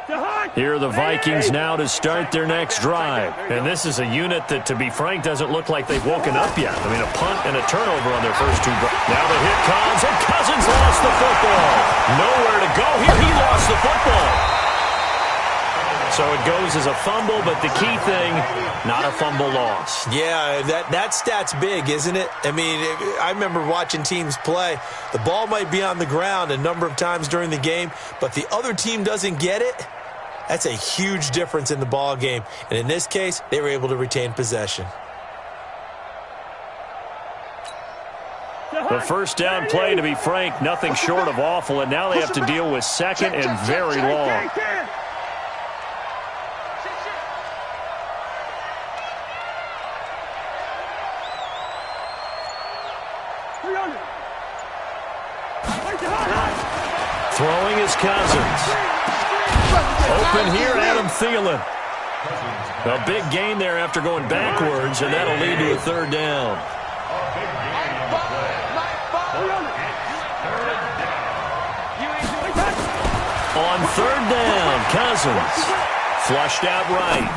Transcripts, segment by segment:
Here are the Vikings now to start their next drive. And this is a unit that, to be frank, doesn't look like they've woken up yet. I mean, a punt and a turnover on their first two. Now the hit comes, and Cousins lost the football. Nowhere to go here. He lost the football. So it goes as a fumble, but the key thing, not a fumble loss. Yeah, that stat's big, isn't it? I mean, I remember watching teams play. The ball might be on the ground a number of times during the game, but the other team doesn't get it. That's a huge difference in the ball game. And in this case, they were able to retain possession. The first down play, to be frank, nothing short of awful, and now they have to deal with second and very long. Throwing is Cousins. Open here, Adam Thielen. A big gain there after going backwards, and that'll lead to a third down. On third down, Cousins. Flushed out right.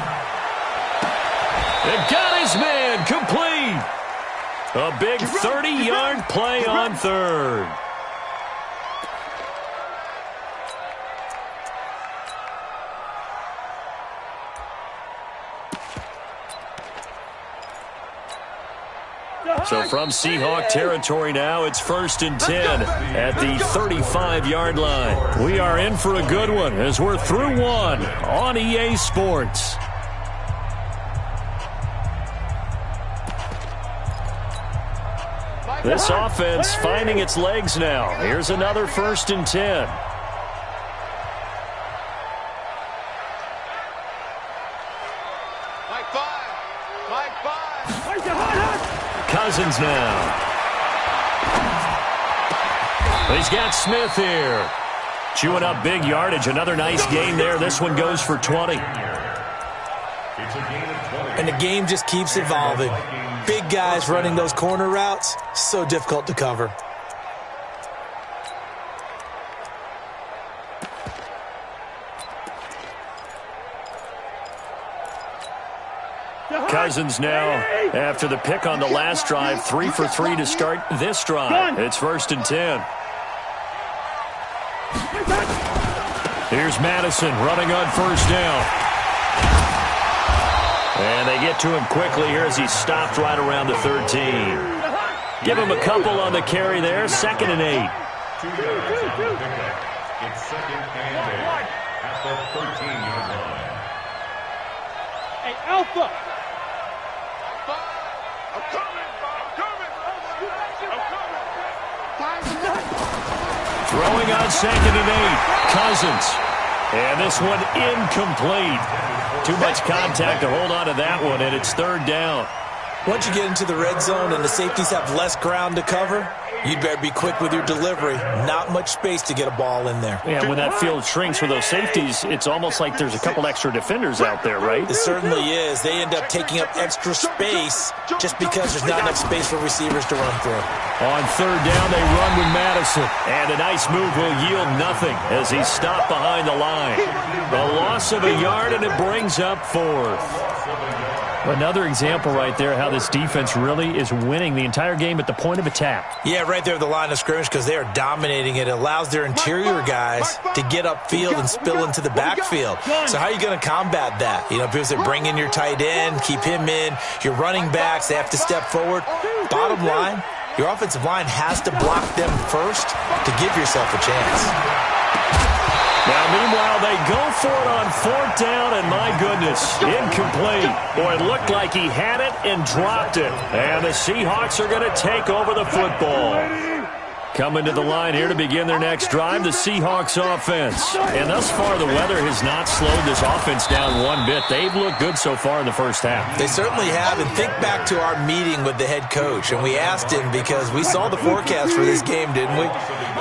And got his man complete. A big 30-yard play on third. So from Seahawk territory now, it's 1st and 10 at the 35-yard line. We are in for a good one as we're through one on EA Sports. This offense finding its legs now. Here's another 1st and 10. Cousins now. He's got Smith here. Chewing up big yardage. Another nice gain there. This one goes for 20. And the game just keeps evolving. Big guys running those corner routes, so difficult to cover. Cousins now, after the pick on the last drive, 3 for 3 to start this drive. It's 1st and 10. Here's Madison running on first down. And they get to him quickly here as he's stopped right around the 13. Give him a couple on the carry there. 2nd and 8. It's 2nd and 8 at the 13-yard line. Hey, Alpha! Throwing on 2nd and 8. Cousins. And this one incomplete. Too much contact to hold on to that one, and it's 3rd down. Once you get into the red zone and the safeties have less ground to cover, you'd better be quick with your delivery. Not much space to get a ball in there. Yeah, when that field shrinks for those safeties, it's almost like there's a couple extra defenders out there, right? It certainly is. They end up taking up extra space just because there's not enough space for receivers to run through. On 3rd down, they run with Madison. And a nice move will yield nothing as he's stopped behind the line. A loss of a yard, and it brings up 4th. Another example right there how this defense really is winning the entire game at the point of attack. Yeah, right there at the line of scrimmage because they are dominating it. It allows their interior guys to get upfield and spill into the backfield. So how are you going to combat that? You know, people say bring in your tight end, keep him in. Your running backs, they have to step forward. Bottom line, your offensive line has to block them first to give yourself a chance. Now, meanwhile, they go for it on 4th down, and my goodness, incomplete. Boy, it looked like he had it and dropped it. And the Seahawks are going to take over the football. Coming to the line here to begin their next drive, the Seahawks offense. And thus far, the weather has not slowed this offense down one bit. They've looked good so far in the first half. They certainly have. And think back to our meeting with the head coach. And we asked him because we saw the forecast for this game, didn't we?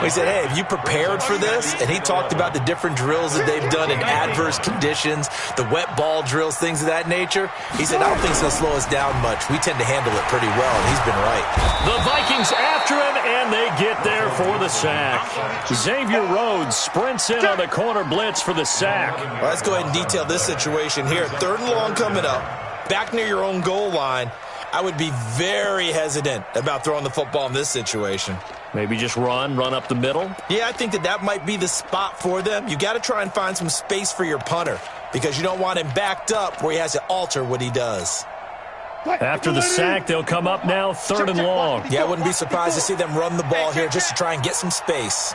We said, hey, have you prepared for this? And he talked about the different drills that they've done in adverse conditions, the wet ball drills, things of that nature. He said, I don't think it's going to slow us down much. We tend to handle it pretty well, and he's been right. The Vikings after him, and they get there for the sack. Xavier Rhodes sprints in on the corner blitz for the sack. Well, let's go ahead and detail this situation here. 3rd and long coming up, back near your own goal line. I would be very hesitant about throwing the football in this situation. Maybe just run up the middle? Yeah, I think that might be the spot for them. You got to try and find some space for your punter because you don't want him backed up where he has to alter what he does. After the sack, they'll come up now 3rd and long. Yeah, I wouldn't be surprised to see them run the ball here just to try and get some space.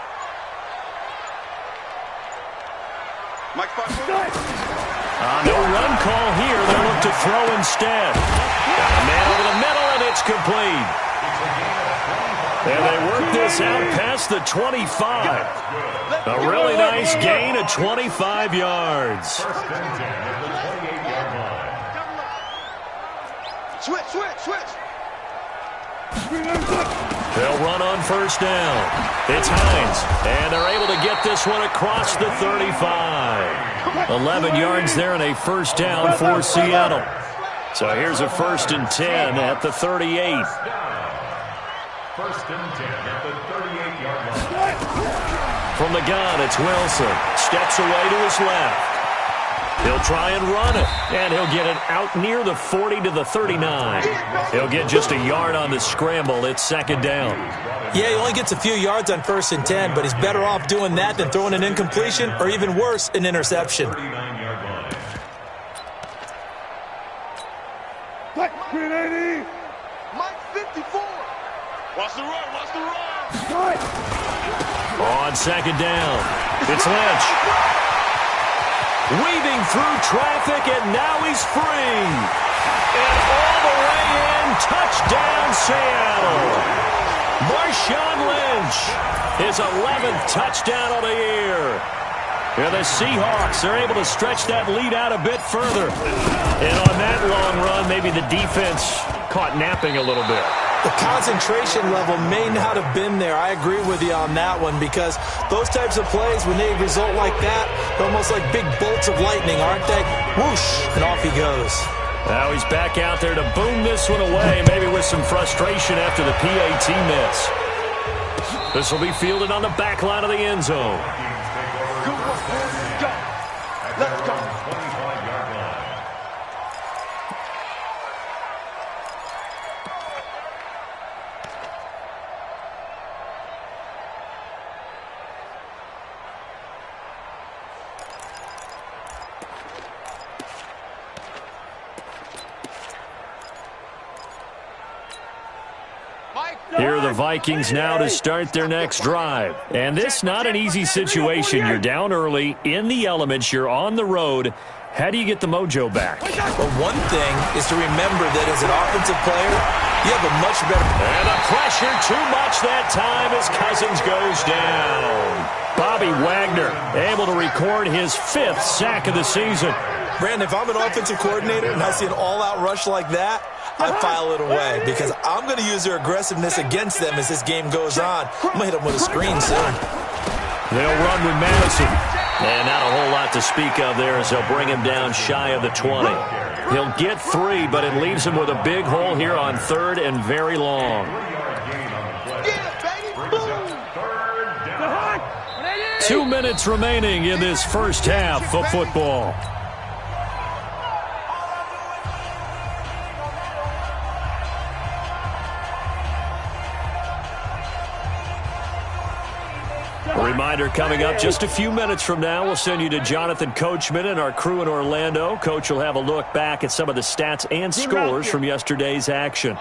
No run call here. They'll look to throw instead. Got a man over the middle, and it's complete. And they work this out past the 25. A really nice gain of 25 yards. Switch. They'll run on 1st down. It's Hines, and they're able to get this one across the 35. 11 yards there and a 1st down for Seattle. So here's a 1st and 10 at the 38. 1st and 10 at the 38-yard line. From the gun, it's Wilson. Steps away to his left. He'll try and run it, and he'll get it out near the 40 to the 39. He'll get just a yard on the scramble. It's 2nd down. Yeah, he only gets a few yards on 1st and 10, but he's better off doing that than throwing an incompletion or even worse, an interception. 39-yard line. Mike 54. Watch the run. On 2nd down, it's Lynch. Weaving through traffic, and now he's free. And all the way in, touchdown Seattle. Marshawn Lynch, his 11th touchdown of the year. And the Seahawks are able to stretch that lead out a bit further. And on that long run, maybe the defense caught napping a little bit. The concentration level may not have been there. I agree with you on that one because those types of plays, when they result like that, they're almost like big bolts of lightning, aren't they? Whoosh, and off he goes. Now he's back out there to boom this one away, maybe with some frustration after the PAT miss. This will be fielded on the back line of the end zone. Good work, boys. Go. Let's go. 25-yard line. Here are the Vikings now to start their next drive. And this not an easy situation. You're down early, in the elements, you're on the road. How do you get the mojo back? Well, one thing is to remember that as an offensive player, you have a much better... And the pressure too much that time as Cousins goes down. Bobby Wagner able to record his 5th sack of the season. Brandon, if I'm an offensive coordinator and I see an all-out rush like that, I file it away because I'm going to use their aggressiveness against them as this game goes on. I'm going to hit them with a screen soon. They'll run with Madison. And not a whole lot to speak of there as they'll bring him down shy of the 20. He'll get 3, but it leaves him with a big hole here on 3rd and very long. 2 minutes remaining in this first half of football. A reminder coming up just a few minutes from now, we'll send you to Jonathan Coachman and our crew in Orlando. Coach will have a look back at some of the stats and scores from yesterday's action.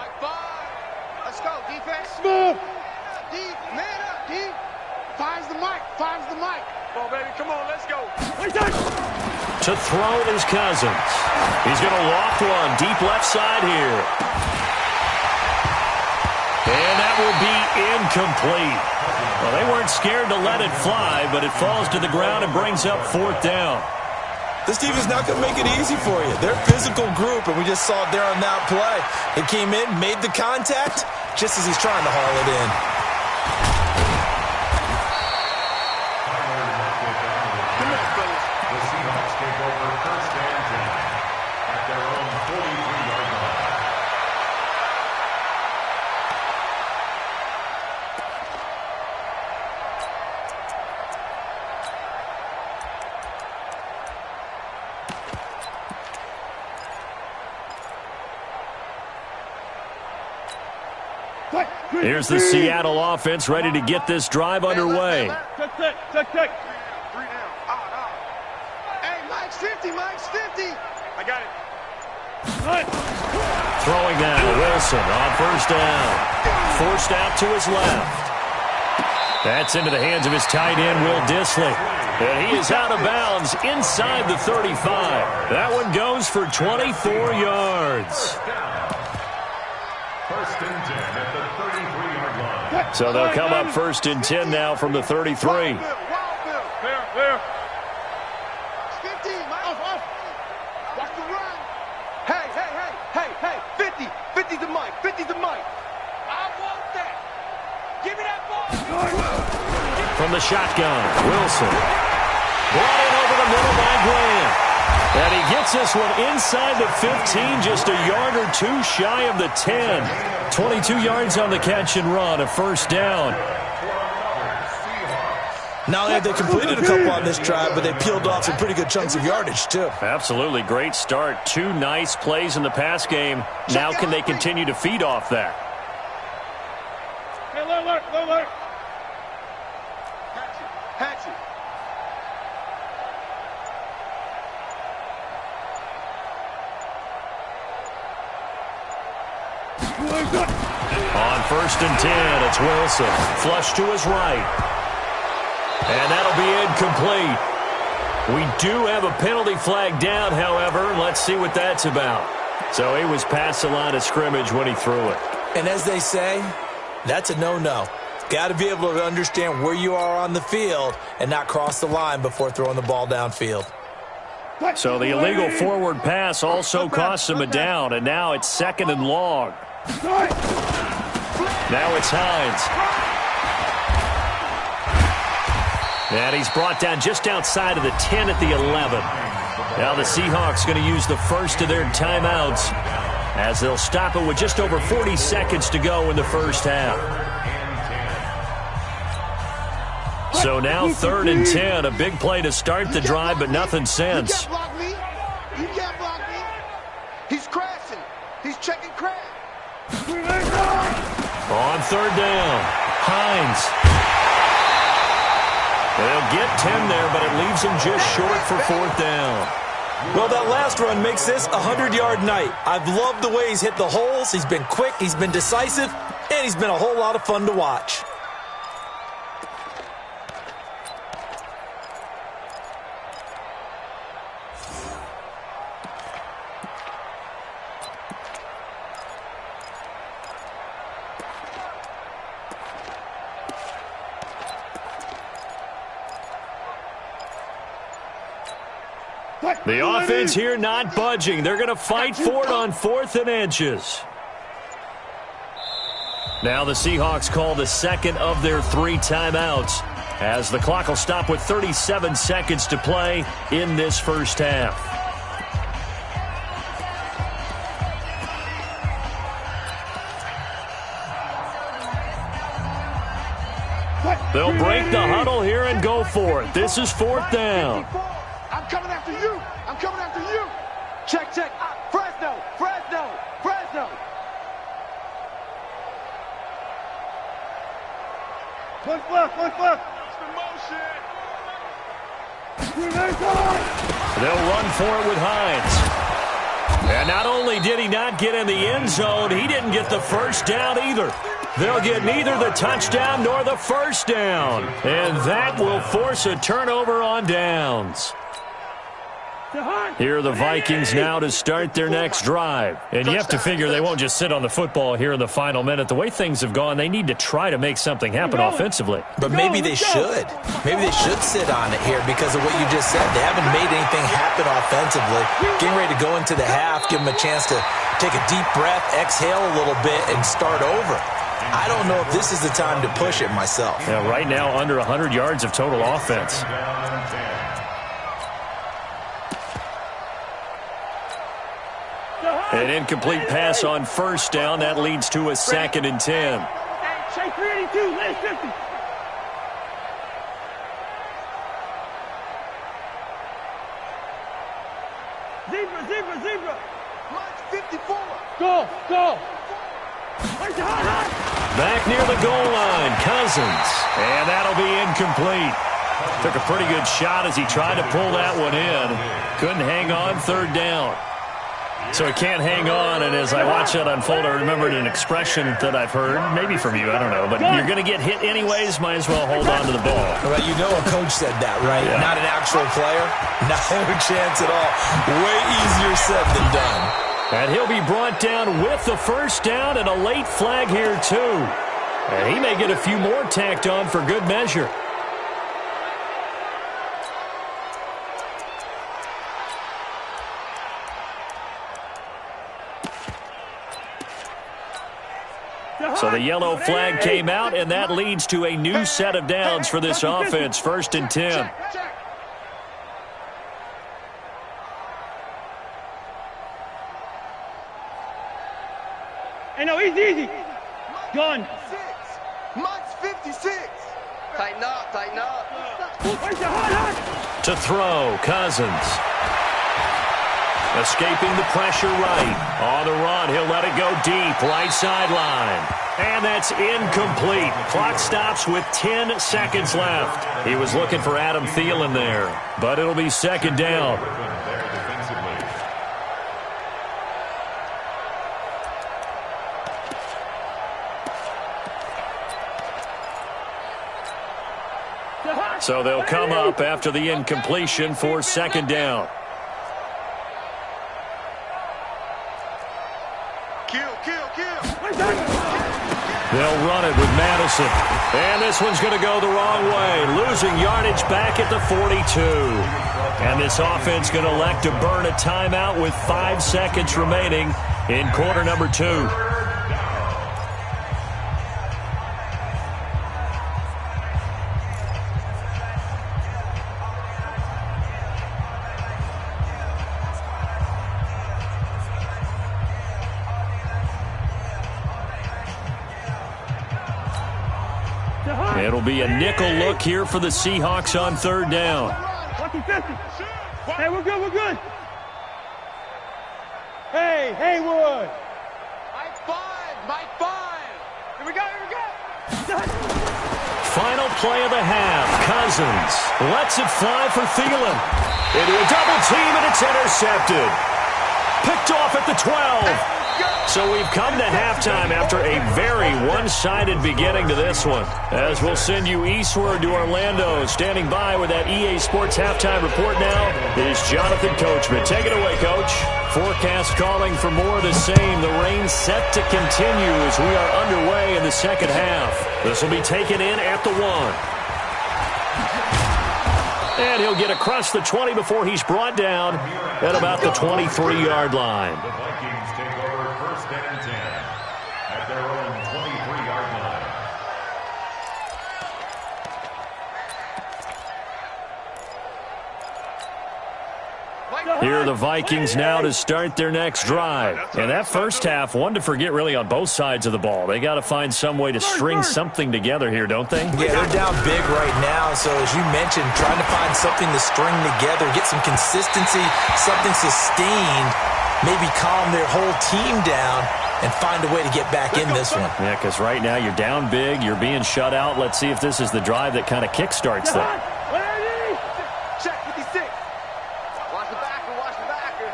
Let's go, defense. Move. D, man up, D. Finds the mic. Come on, baby. Come on, let's go. To throw is Cousins. He's going to loft one deep left side here. And that will be incomplete. Well, they weren't scared to let it fly, but it falls to the ground and brings up 4th down. This team is not going to make it easy for you. They're a physical group, and we just saw it there on that play. It came in, made the contact, just as he's trying to haul it in. The Seahawks take over 1st and 10 at their own 43-yard line. Here's the Seattle offense ready to get this drive underway. Check. Hey, Mike's 50, Mike's 50. I got it. Throwing now, Wilson on first down. Forced out to his left. That's into the hands of his tight end, Will Dissly. And he is out of bounds inside the 35. That one goes for 24 yards. First and 10 at the 33-yard line. So they'll come up first and 10 now from the 33. Fair. 50, Mike. Off. Watch the run. Hey. 50 to Mike. 50 to Mike. I want that. Give me that ball. From the shotgun, Wilson. Brought in over the middle by Graham. And he gets this one inside the 15, just a yard or two shy of the 10. 22 yards on the catch and run, a first down. Not only have they completed a couple on this drive, but they peeled off some pretty good chunks of yardage, too. Absolutely great start. Two nice plays in the pass game. Now can they continue to feed off that? Hey, alert. Hatchet. On first and 10, it's Wilson. Flush to his right. And that'll be incomplete. We do have a penalty flag down, however. Let's see what that's about. So he was past the line of scrimmage when he threw it. And as they say, that's a no-no. Got to be able to understand where you are on the field and not cross the line before throwing the ball downfield. So the illegal forward pass also costs him a down, and now it's second and long. Now it's Hines. And he's brought down just outside of the 10 at the 11. Now the Seahawks going to use the first of their timeouts as they'll stop it with just over 40 seconds to go in the first half. So now 3rd and 10, a big play to start the drive, but nothing since. You can't block me. He's crashing. He's checking crash. On 3rd down, Hines. They'll get 10 there, but it leaves him just short for 4th down. Well, that last run makes this a 100-yard night. I've loved the way he's hit the holes. He's been quick, he's been decisive, and he's been a whole lot of fun to watch. The offense here not budging. They're going to fight for it on 4th and inches. Now the Seahawks call the second of their 3 timeouts as the clock will stop with 37 seconds to play in this first half. They'll break the huddle here and go for it. This is 4th down. I'm coming after you. Check. Fresno. One left. They'll run for it with Hines. And not only did he not get in the end zone, he didn't get the first down either. They'll get neither the touchdown nor the first down. And that will force a turnover on downs. Here are the Vikings now to start their next drive. And you have to figure they won't just sit on the football here in the final minute. The way things have gone, they need to try to make something happen offensively. But maybe they should. Maybe they should sit on it here because of what you just said. They haven't made anything happen offensively. Getting ready to go into the half, give them a chance to take a deep breath, exhale a little bit, and start over. I don't know if this is the time to push it myself. Yeah, right now under 100 yards of total offense. An incomplete pass on first down. That leads to a 2nd and 10. Hey, 382, last 50. Zebra. Lunch 54. Go. High. Back near the goal line, Cousins. And that'll be incomplete. Took a pretty good shot as he tried to pull that one in. Couldn't hang on, third down. So he can't hang on, and as I watch that unfold, I remembered an expression that I've heard, maybe from you, I don't know, but you're going to get hit anyways, might as well hold on to the ball. Well, you know a coach said that, right? Yeah. Not an actual player. No chance at all. Way easier said than done. And he'll be brought down with the first down and a late flag here, too. And he may get a few more tacked on for good measure. So the yellow flag came out, and that leads to a new set of downs for this offense, 1st and 10. Hey, no, easy. Gun. Mike's 56. Tighten up, tighten up. Where's the hot? To throw, Cousins. Escaping the pressure right. On the run, he'll let it go deep, right sideline. And that's incomplete. Clock stops with 10 seconds left. He was looking for Adam Thielen there, but it'll be 2nd down. So they'll come up after the incompletion for 2nd down. They'll run it with Madison. And this one's going to go the wrong way. Losing yardage back at the 42. And this offense going to elect to burn a timeout with 5 seconds remaining in quarter number 2. It'll be a nickel look here for the Seahawks on 3rd down. Hey, we're good. Hey, Haywood. Mike 5. Here we go. Final play of the half. Cousins lets it fly for Thielen. Into a double team, and it's intercepted. Picked off at the 12. So we've come to halftime after a very one-sided beginning to this one. As we'll send you eastward to Orlando. Standing by with that EA Sports halftime report now is Jonathan Coachman. Take it away, Coach. Forecast calling for more of the same. The rain set to continue as we are underway in the second half. This will be taken in at the 1. And he'll get across the 20 before he's brought down at about the 23-yard line. The Vikings take over 1st and 10 at their own 23-yard line. Here are the Vikings now to start their next drive. And that first half, one to forget really on both sides of the ball. They got to find some way to string something together here, don't they? Yeah, they're down big right now. So as you mentioned, trying to find something to string together, get some consistency, something sustained, maybe calm their whole team down and find a way to get back in this one. Yeah, because right now you're down big, you're being shut out. Let's see if this is the drive that kind of kickstarts them. Check 56. Watch the backer.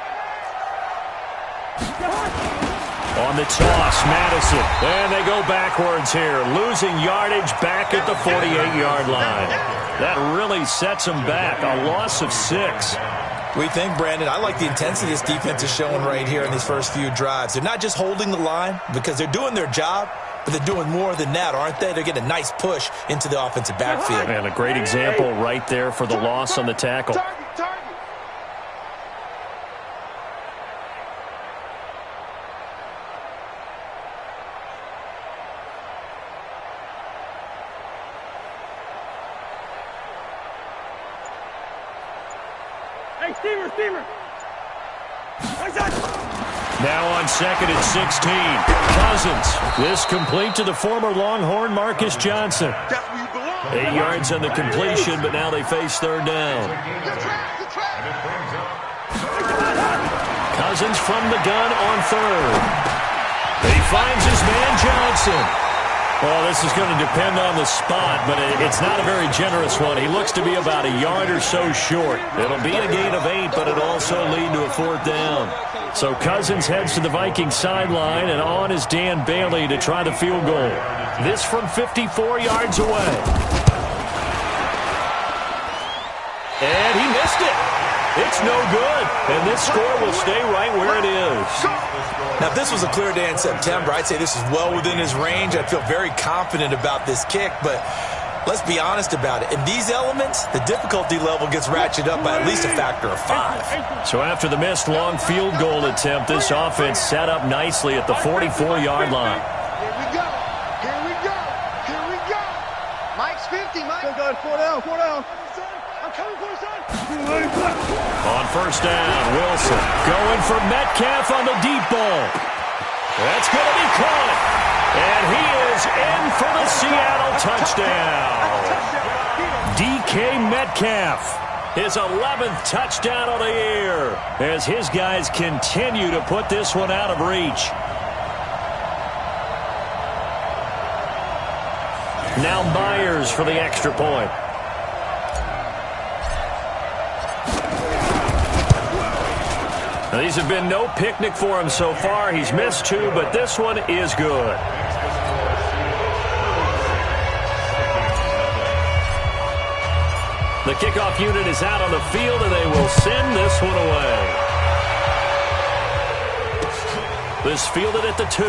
On the toss, Madison. And they go backwards here, losing yardage back at the 48-yard line. That really sets them back, a loss of 6. We think, Brandon, I like the intensity this defense is showing right here in these first few drives. They're not just holding the line because they're doing their job, but they're doing more than that, aren't they? They're getting a nice push into the offensive backfield. And a great example right there for the loss on the tackle. Target. Hey, steamer. Now on 2nd and 16. Cousins. This complete to the former Longhorn Marcus Johnson. That's where you belong. 8 yards on the completion, but now they face 3rd down. Good track. Cousins from the gun on 3rd. He finds his man Johnson. Well, this is going to depend on the spot, but it's not a very generous one. He looks to be about a yard or so short. It'll be a gain of 8, but it'll also lead to a 4th down. So Cousins heads to the Vikings sideline, and on is Dan Bailey to try the field goal. This from 54 yards away. And he missed it. It's no good, and this score will stay right where it is. Now, if this was a clear day in September, I'd say this is well within his range. I'd feel very confident about this kick, but let's be honest about it. In these elements, the difficulty level gets ratcheted up by at least a factor of 5. So after the missed long field goal attempt, this offense set up nicely at the 44-yard line. Here we go. Here we go. Here we go. Mike's 50, Mike. Go, 4 down, 4 down. I'm coming for you, son. On first down, Wilson going for Metcalf on the deep ball. That's going to be caught. And he is in for the Seattle touchdown. DK Metcalf, his 11th touchdown of the year, as his guys continue to put this one out of reach. Now Myers for the extra point. Now, these have been no picnic for him so far. He's missed 2, but this one is good. The kickoff unit is out on the field, and they will send this one away. This fielded at the 2.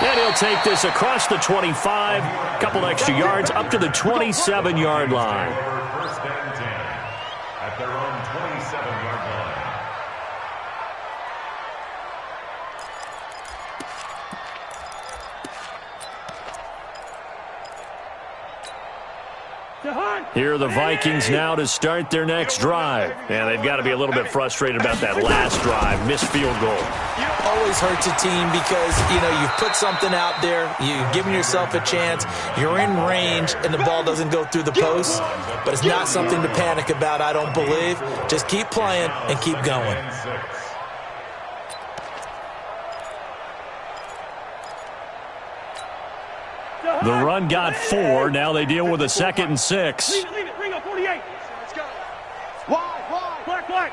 And he'll take this across the 25, a couple extra yards up to the 27-yard line. First and 10 at their own 27-yard line. Here are the Vikings now to start their next drive. And they've got to be a little bit frustrated about that last drive, missed field goal. Always hurts a team because, you've put something out there, you've given yourself a chance, you're in range, and the ball doesn't go through the post. But it's not something to panic about, I don't believe. Just keep playing and keep going. The run got 4. Now they deal with a 2nd and 6. Leave it. Bring up 48. Let's go. Wide. Black.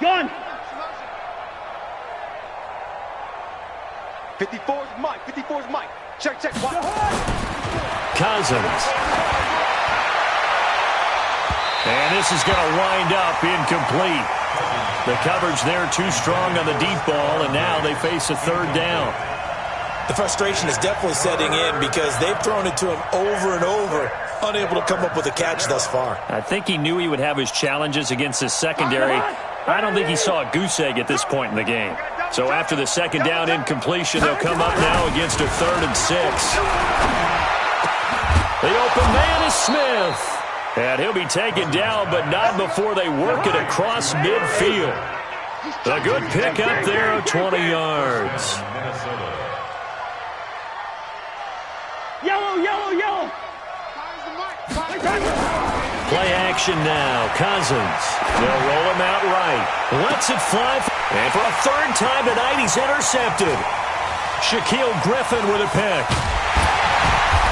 Gun. 54's Mike. Check. Cousins. And this is going to wind up incomplete. The coverage there too strong on the deep ball, and now they face a 3rd down. The frustration is definitely setting in because they've thrown it to him over and over, unable to come up with a catch thus far. I think he knew he would have his challenges against his secondary. I don't think he saw a goose egg at this point in the game. So after the 2nd down incompletion, they'll come up now against a 3rd and 6. The open man is Smith. And he'll be taken down, but not before they work it across midfield. A good pick up there of 20 yards. Yellow. Play action now. Cousins. They'll roll him out right. Lets it fly. And for a 3rd time tonight, he's intercepted. Shaquille Griffin with a pick.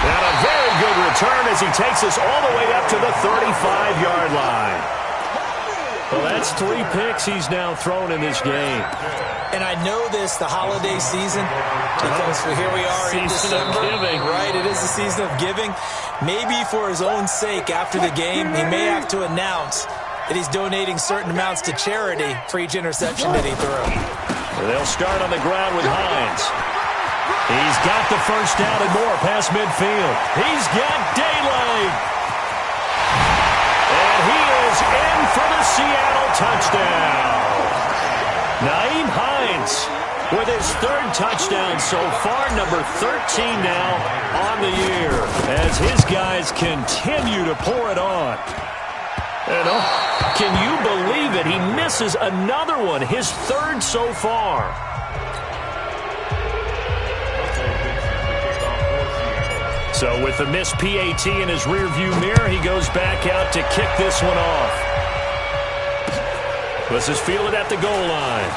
And a very good return as he takes us all the way up to the 35-yard line. Well, that's 3 picks he's now thrown in this game. And I know this, the holiday season, because here we are in December. Season of giving. Right, it is the season of giving. Maybe for his own sake after the game, he may have to announce that he's donating certain amounts to charity for each interception that he threw. They'll start on the ground with Hines. He's got the 1st down and more past midfield. He's got daylight. And he is in for the Seattle touchdown. Naeem Hines with his 3rd touchdown so far, number 13 now on the year, as his guys continue to pour it on. And can you believe it? He misses another one, his 3rd so far. So with the missed PAT in his rearview mirror, he goes back out to kick this one off. This is fielded at the goal line.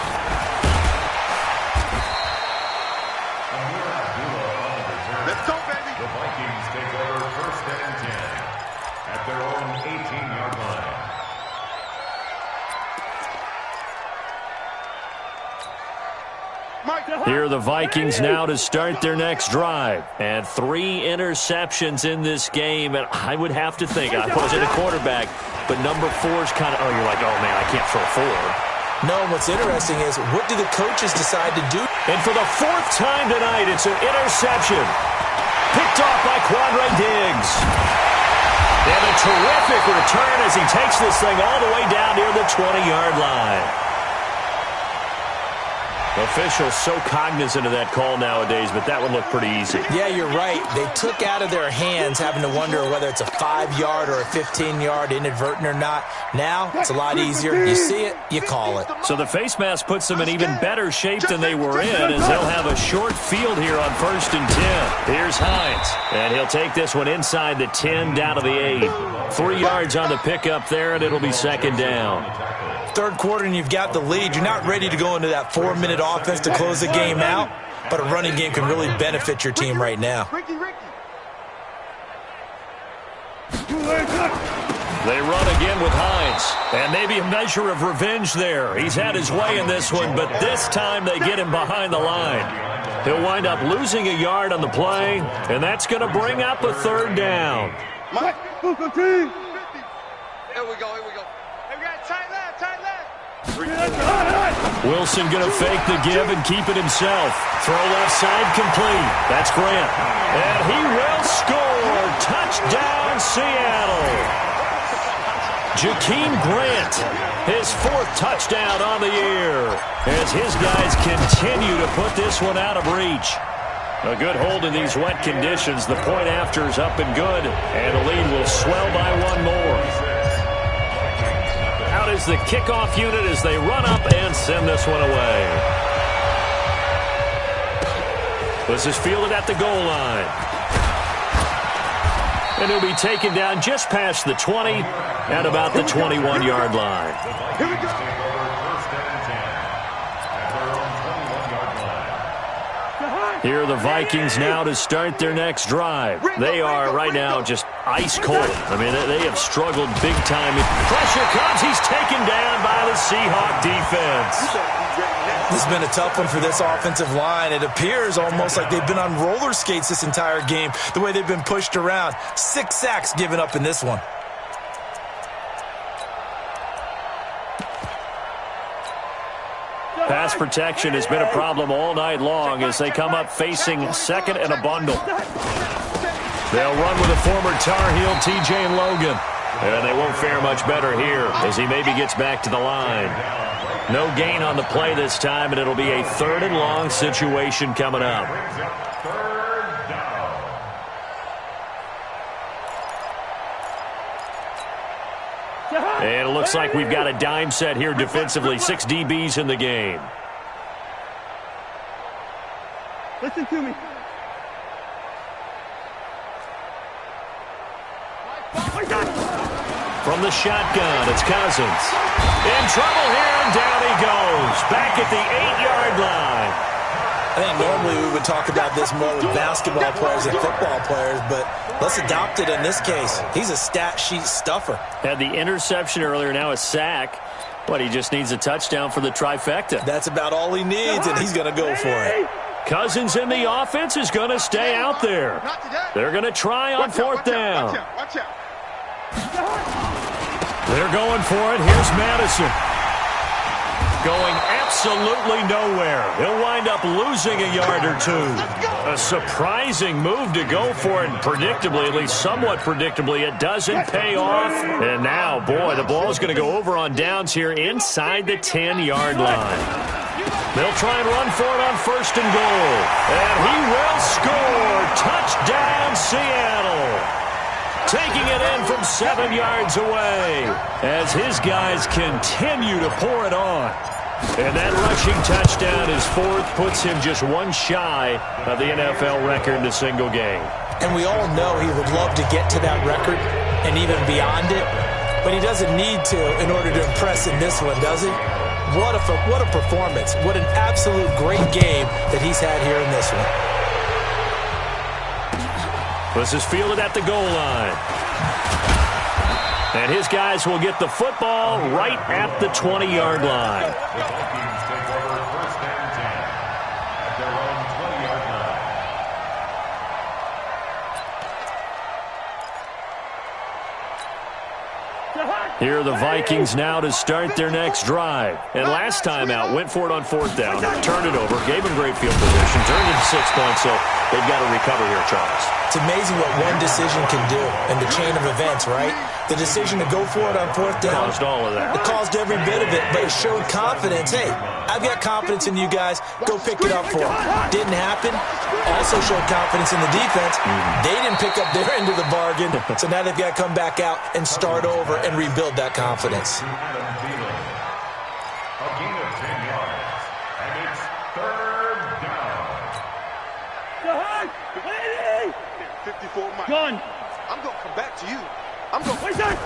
Here are the Vikings now to start their next drive. And 3 interceptions in this game. And I would have to think, I wasn't a quarterback, but number 4 is kind of, oh, you're like, oh, man, I can't throw 4. No, what's interesting is what do the coaches decide to do? And for the 4th time tonight, it's an interception. Picked off by Quandre Diggs. And a terrific return as he takes this thing all the way down near the 20-yard line. Officials so cognizant of that call nowadays, but that would look pretty easy. Yeah, you're right. They took out of their hands having to wonder whether it's a 5-yard or a 15-yard inadvertent or not. Now, it's a lot easier. You see it, you call it. So the face mask puts them in even better shape than they were in as they'll have a short field here on 1st and 10. Here's Hines, and he'll take this one inside the 10 down to the 8. 3 yards on the pickup there, and it'll be 2nd down. 3rd quarter and you've got the lead. You're not ready to go into that 4-minute offense to close the game out, but a running game can really benefit your team right now. They run again with Hines, and maybe a measure of revenge there. He's had his way in this one, but this time they get him behind the line. He'll wind up losing a yard on the play, and that's going to bring up a 3rd down. Mike, here we go, here we go. Hey, we got tight left. Wilson going to fake the give and keep it himself. Throw left side complete. That's Grant. And he will score. Touchdown, Seattle. Jakeem Grant, his 4th touchdown on the year, as his guys continue to put this one out of reach. A good hold in these wet conditions. The point after is up and good, and the lead will swell by 1 more. Out is the kickoff unit as they run up and send this one away. This is fielded at the goal line. And he'll be taken down just past the 20 at about the 21-yard line. Here we go. First and 10 at their own 21-yard line. Here are the Vikings now to start their next drive. They are right now just ice cold. I mean, they have struggled big time. Pressure comes. He's taken down by the Seahawk defense. This has been a tough one for this offensive line. It appears almost like they've been on roller skates this entire game, the way they've been pushed around. 6 sacks given up in this one. Pass protection has been a problem all night long as they come up facing 2nd and a bundle. They'll run with a former Tar Heel, TJ and Logan. And they won't fare much better here as he maybe gets back to the line. No gain on the play this time, and it'll be a 3rd and long situation coming up. And it looks like we've got a dime set here defensively. 6 DBs in the game. Listen to me. From the shotgun, it's Cousins. In trouble here, and down he goes. Back at the 8-yard line. I think normally we would talk about this more with basketball players and football players, but let's adopt it in this case. He's a stat sheet stuffer. Had the interception earlier, now a sack. But he just needs a touchdown for the trifecta. That's about all he needs, and he's going to go for it. Cousins in the offense is going to stay out there. They're going to try on 4th down. Watch out. They're going for it. Here's Madison. Going absolutely nowhere. He'll wind up losing a yard or 2. A surprising move to go for it. Predictably, at least somewhat predictably, it doesn't pay off. And now, boy, the ball's going to go over on downs here inside the 10-yard line. They'll try and run for it on 1st and goal. And he will score. Touchdown, Seattle. Taking it in from 7 yards away as his guys continue to pour it on. And that rushing touchdown is 4th, puts him just 1 shy of the NFL record in a single game. And we all know he would love to get to that record and even beyond it, but he doesn't need to in order to impress in this one, does he? What a performance. What an absolute great game that he's had here in this one. This is fielded at the goal line. And his guys will get the football right at the 20-yard line. The Vikings take over 1st and 10 Here are the Vikings now to start their next drive. And last time out, went for it on 4th down, turned it over, gave them great field position, turned it into 6 points, so they've got to recover here, Charles. It's amazing what one decision can do in the chain of events, right? The decision to go for it on 4th down. Caused all of that. It caused every bit of it, but it showed confidence. Hey, I've got confidence in you guys. Go pick it up for them. Didn't happen. Also showed confidence in the defense. They didn't pick up their end of the bargain, so now they've got to come back out and start over and rebuild that confidence. A gain of 10 yards, and it's 3rd down. 54 miles. Gun. I'm going to come back to you. I'm going to...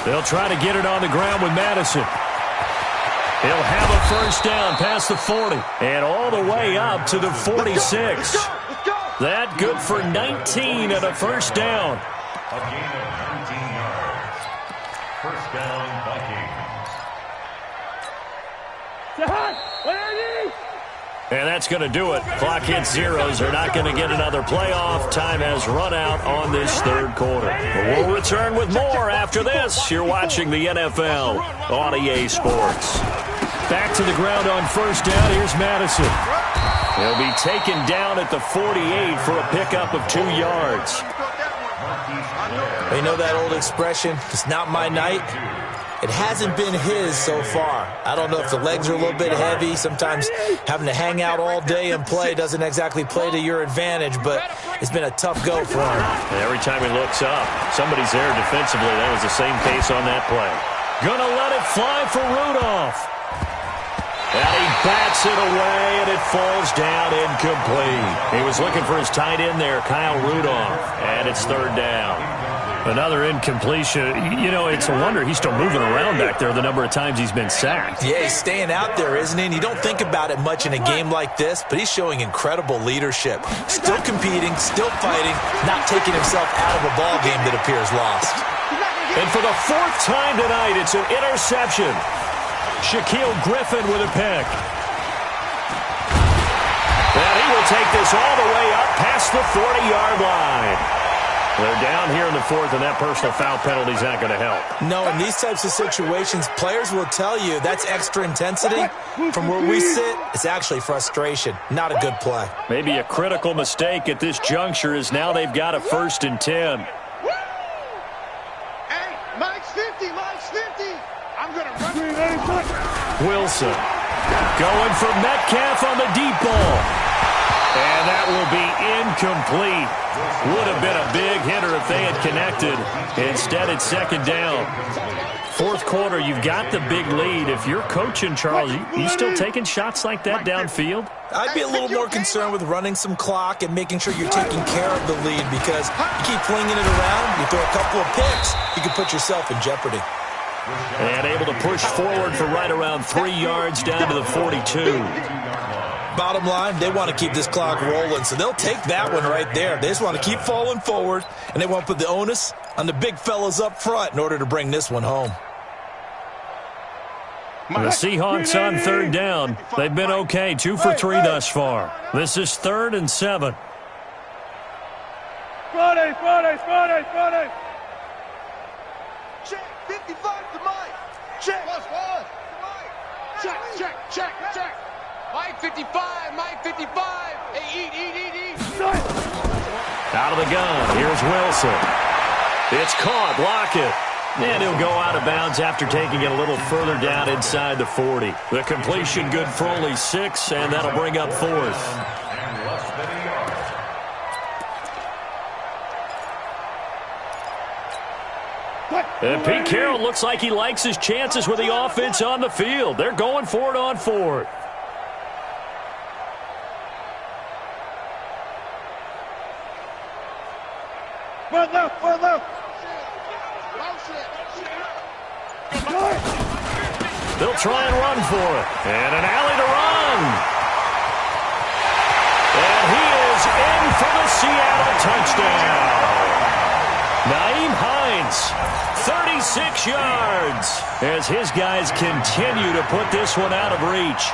They'll try to get it on the ground with Madison. He'll have a first down past the 40 and all the way up to the 46. Let's go. That good for 19 and a first down. A gain of 19 yards. First down, Vikings. And that's going to do it. Clock hits zeros. They're not going to get another playoff. Time has run out on this 3rd quarter. But we'll return with more after this. You're watching the NFL on EA Sports. Back to the ground on first down. Here's Madison. He'll be taken down at the 48 for a pickup of 2 yards. You know that old expression, it's not my night? It hasn't been his so far. I don't know if the legs are a little bit heavy. Sometimes having to hang out all day and play doesn't exactly play to your advantage, but it's been a tough go for him. And every time he looks up, somebody's there defensively. That was the same case on that play. Gonna let it fly for Rudolph. And he bats it away, and it falls down incomplete. He was looking for his tight end there, Kyle Rudolph, and it's 3rd down. Another incompletion. You know, it's a wonder he's still moving around back there the number of times he's been sacked. Yeah, he's staying out there, isn't he? And you don't think about it much in a game like this, but he's showing incredible leadership. Still competing, still fighting, not taking himself out of a ball game that appears lost. And for the 4th time tonight, it's an interception. Shaquille Griffin with a pick. And he will take this all the way up past the 40-yard line. They're down here in the 4th, and that personal foul penalty is not going to help. No, in these types of situations, players will tell you that's extra intensity. From where we sit, it's actually frustration. Not a good play. Maybe a critical mistake at this juncture is now they've got a 1st and 10. Hey, Mike's 50. I'm going to run. Wilson going for Metcalf on the deep ball. And that will be incomplete. Would have been a big hitter if they had connected. Instead, it's 2nd down. 4th quarter, you've got the big lead. If you're coaching, Charles, you still taking shots like that downfield? I'd be a little more concerned with running some clock and making sure you're taking care of the lead, because you keep flinging it around, you throw a couple of picks, you can put yourself in jeopardy. And able to push forward for right around 3 yards down to the 42. Bottom line, they want to keep this clock rolling, so they'll take that one right there. They just want to keep falling forward, and they want to put the onus on the big fellas up front in order to bring this one home. The Seahawks on 3rd down. They've been okay, 2 for 3 thus far. This is 3rd and 7. Friday. Check. 55 to Mike. Check. Check. Mike 55. Hey, eat. Out of the gun. Here's Wilson. It's caught. Block it. And he'll go out of bounds after taking it a little further down inside the 40. The completion good for only 6, and that'll bring up 4th. And less than a yard. And Pete Carroll looks like he likes his chances with the offense on the field. They're going for it on 4th. Front left. They'll try and run for it. And an alley to run. And he is in for the Seattle touchdown. Nyheim Hines, 36 yards, as his guys continue to put this one out of reach.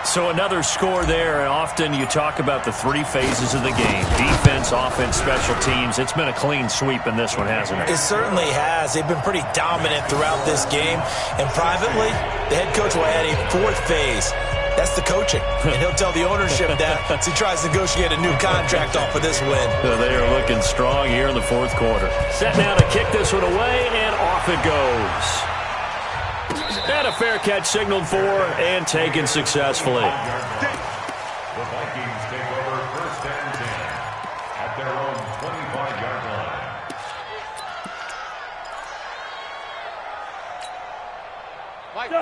So another score there, and often you talk about the three phases of the game. Defense, offense, special teams. It's been a clean sweep in this one, hasn't it? It certainly has. They've been pretty dominant throughout this game. And privately, the head coach will add a fourth phase. That's the coaching. And he'll tell the ownership that as he tries to negotiate a new contract off of this win. They are looking strong here in the fourth quarter. Set now to kick this one away, and off it goes. And a fair catch signaled for and taken successfully. The Vikings take over first and 10 at their own 25-yard line.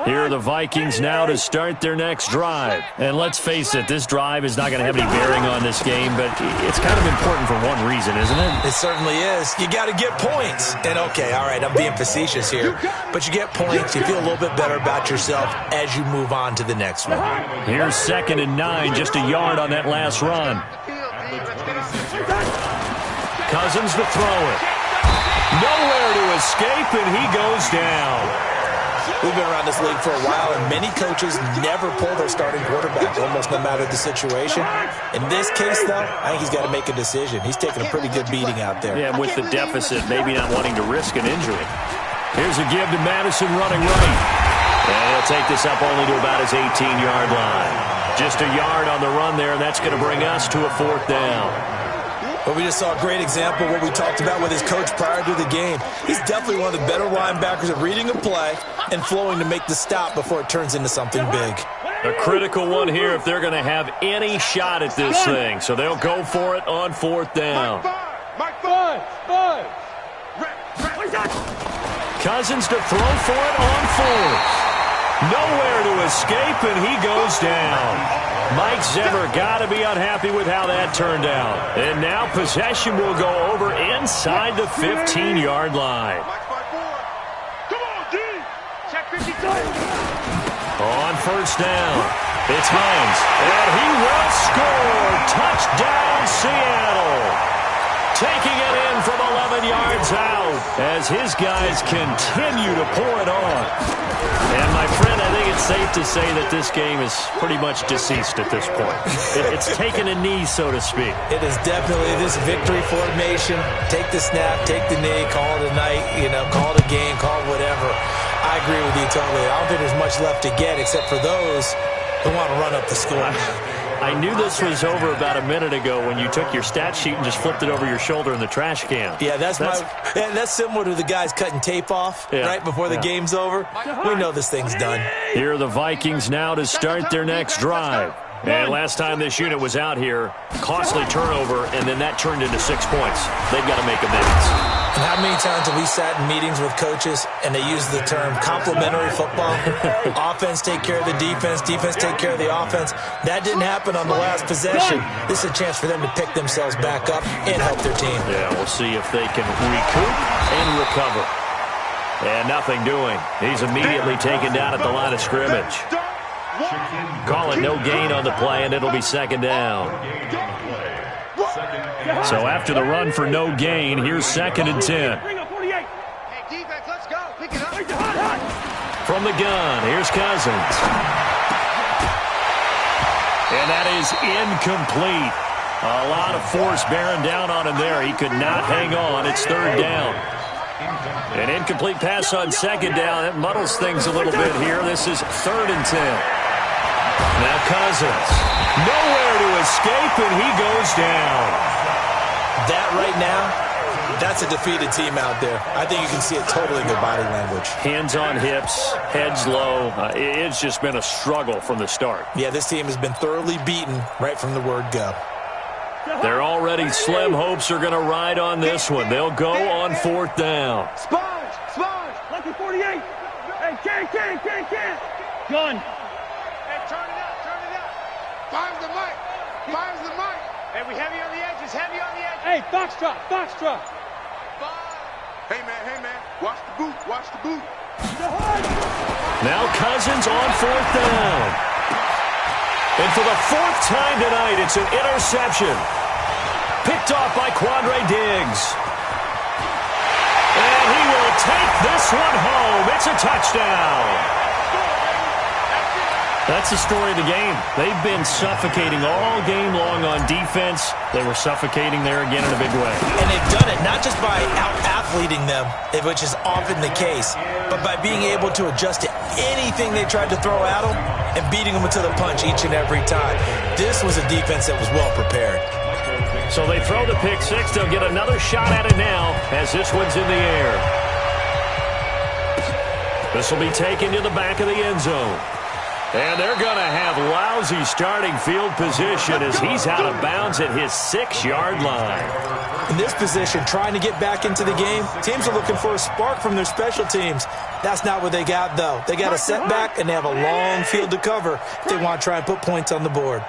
Here are the Vikings now to start their next drive. And let's face it, this drive is not going to have any bearing on this game, but it's kind of important for one reason, isn't it? It certainly is. You got to get points. And okay, all right, I'm being facetious here, but you get points, you feel a little bit better about yourself as you move on to the next one. Here's 2nd and 9, just a yard on that last run. Cousins to throw it. Nowhere to escape, and he goes down. We've been around this league for a while, and many coaches never pull their starting quarterback, almost no matter the situation. In this case, though, I think he's got to make a decision. He's taking a pretty good beating out there. Yeah, with the deficit, maybe not wanting to risk an injury. Here's a give to Madison running right. And he'll take this up only to about his 18-yard line. Just a yard on the run there, and that's going to bring us to a 4th down. But we just saw a great example of what we talked about with his coach prior to the game. He's definitely one of the better linebackers at reading a play and flowing to make the stop before it turns into something big. A critical one here if they're going to have any shot at this thing. So they'll go for it on 4th down. Cousins to throw for it on 4th. Nowhere to escape, and he goes down. Mike Zimmer got to be unhappy with how that turned out. And now possession will go over inside the 15-yard line. On 1st down, it's Hines, and he will score. Touchdown, Seattle. Taking it in from 11 yards out as his guys continue to pour it on. And, my friend, I think it's safe to say that this game is pretty much deceased at this point. It's taken a knee, so to speak. It is definitely this victory formation. Take the snap, take the knee, call it a night, call it a game, call it whatever. I agree with you totally. I don't think there's much left to get except for those who want to run up the score. I knew this was over about a minute ago when you took your stat sheet and just flipped it over your shoulder in the trash can. Yeah, that's similar to the guys cutting tape off right before the game's over. We know this thing's done. Here are the Vikings now to start their next drive. And last time this unit was out here, costly turnover, and then that turned into 6 points. They've got to make amends. And how many times have we sat in meetings with coaches and they use the term complementary football? Offense take care of the defense, defense take care of the offense. That didn't happen on the last possession. This is a chance for them to pick themselves back up and help their team. Yeah, we'll see if they can recoup and recover. And nothing doing. He's immediately taken down at the line of scrimmage. Call it no gain on the play, and it'll be 2nd down. So after the run for no gain, here's 2nd and 10. From the gun, here's Cousins. And that is incomplete. A lot of force bearing down on him there. He could not hang on. It's 3rd down. An incomplete pass on 2nd down. It muddles things a little bit here. This is 3rd and 10. Now Cousins. Nowhere to escape, and he goes down. That right now, that's a defeated team out there. I think you can see it totally in their body language. Hands on hips, heads low. It's just been a struggle from the start. Yeah, this team has been thoroughly beaten right from the word go. Their already slim hopes are going to ride on this one. They'll go on 4th down. Sponge, lucky 48. Hey, can't. Gun. Hey, turn it up. Fire's the mic. Hey, we heavy on the edges, Hey, Foxtrot. Hey, man, watch the boot. Now Cousins on 4th down. And for the 4th time tonight, it's an interception. Picked off by Quandre Diggs. And he will take this one home. It's a touchdown. That's the story of the game. They've been suffocating all game long on defense. They were suffocating there again in a big way. And they've done it not just by out-athleting them, which is often the case, but by being able to adjust to anything they tried to throw at them and beating them to the punch each and every time. This was a defense that was well prepared. So they throw the pick six. They'll get another shot at it now as this one's in the air. This will be taken to the back of the end zone. And they're going to have lousy starting field position as he's out of bounds at his 6-yard line. In this position, trying to get back into the game, teams are looking for a spark from their special teams. That's not what they got, though. They got a setback, and they have a long field to cover if they want to try and put points on the board.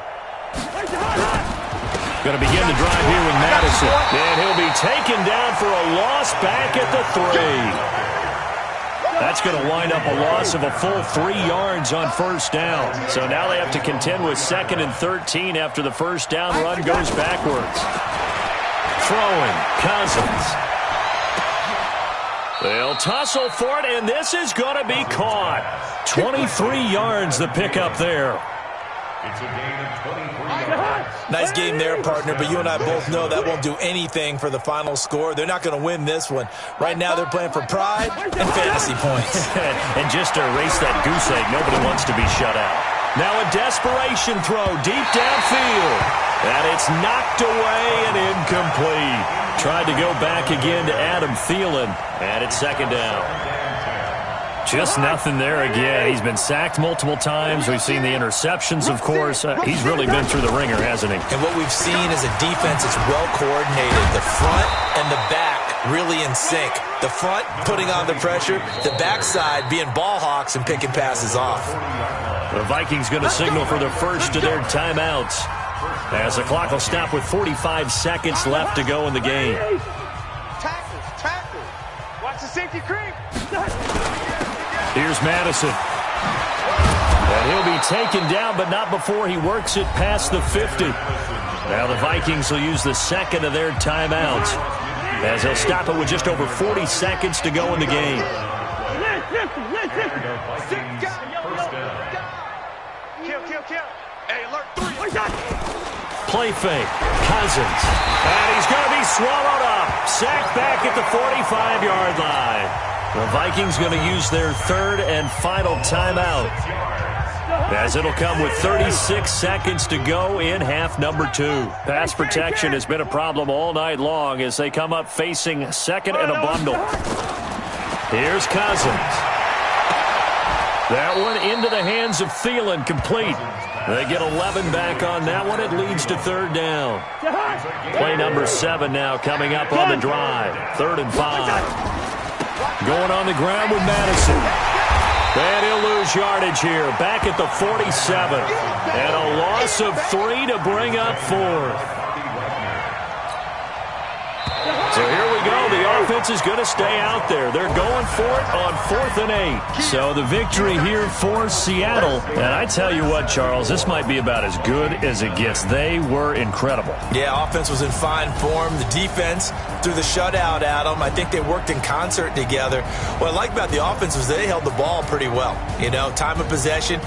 Going to begin the drive here with Madison. And he'll be taken down for a loss back at the 3. That's going to wind up a loss of a full 3 yards on first down. So now they have to contend with 2nd and 13 after the first down run goes backwards. Throwing, Cousins. They'll tussle for it, and this is going to be caught. 23 yards the pickup there. It's a gain of 23 yards. Nice game there, partner, but you and I both know that won't do anything for the final score. They're not going to win this one. Right now they're playing for pride and fantasy points. And just to erase that goose egg, nobody wants to be shut out. Now a desperation throw deep downfield. And it's knocked away and incomplete. Tried to go back again to Adam Thielen, and it's 2nd down. Just nothing there again. He's been sacked multiple times. We've seen the interceptions, of course. He's really been through the ringer, hasn't he? And what we've seen is a defense that's well coordinated. The front and the back really in sync. The front putting on the pressure. The backside being ball hawks and picking passes off. The Vikings going to signal for the first of their timeouts as the clock will stop with 45 seconds left to go in the game. Tackle. Watch the safety creep. Here's Madison. And he'll be taken down, but not before he works it past the 50. Now the Vikings will use the 2nd of their timeouts as they'll stop it with just over 40 seconds to go in the game. Kill. Hey, alert 3. Play fake. Cousins. And he's going to be swallowed up. Sacked back at the 45-yard line. The Vikings going to use their 3rd and final timeout, as it'll come with 36 seconds to go in half number 2. Pass protection has been a problem all night long as they come up facing 2nd and a bundle. Here's Cousins. That one into the hands of Thielen, complete. They get 11 back on that one. It leads to 3rd down. Play number 7 now coming up on the drive. 3rd and 5. Going on the ground with Madison. And he'll lose yardage here. Back at the 47. And a loss of 3 to bring up 4th. So here we go. The offense is going to stay out there. They're going for it on 4th and 8. So the victory here for Seattle. And I tell you what, Charles, this might be about as good as it gets. They were incredible. Yeah, offense was in fine form. The defense threw the shutout at them. I think they worked in concert together. What I like about the offense was they held the ball pretty well. You know, time of possession.